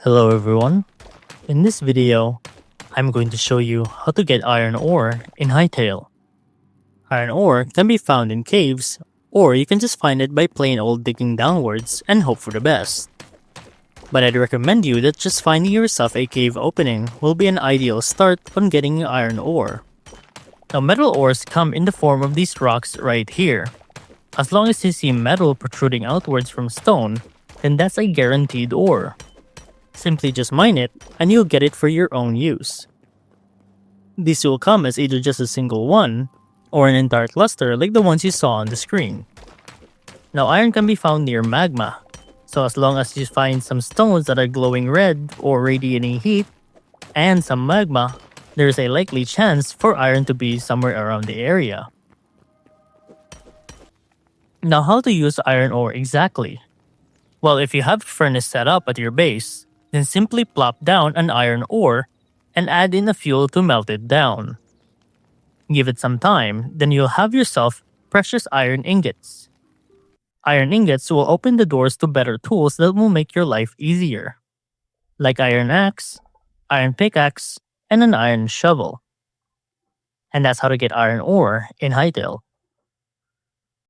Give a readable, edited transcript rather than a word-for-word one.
Hello everyone. In this video, I'm going to show you how to get iron ore in Hytale. Iron ore can be found in caves, or you can just find it by plain old digging downwards and hope for the best. But I'd recommend you that just finding yourself a cave opening will be an ideal start on getting iron ore. Now metal ores come in the form of these rocks right here. As long as you see metal protruding outwards from stone, then that's a guaranteed ore. Simply just mine it, and you'll get it for your own use. These will come as either just a single one, or an entire cluster like the ones you saw on the screen. Now iron can be found near magma, so as long as you find some stones that are glowing red or radiating heat, and some magma, there's a likely chance for iron to be somewhere around the area. Now how to use iron ore exactly? Well, if you have a furnace set up at your base, then simply plop down an iron ore and add in a fuel to melt it down. Give it some time, then you'll have yourself precious iron ingots. Iron ingots will open the doors to better tools that will make your life easier, like iron axe, iron pickaxe, and an iron shovel. And that's how to get iron ore in Hytale.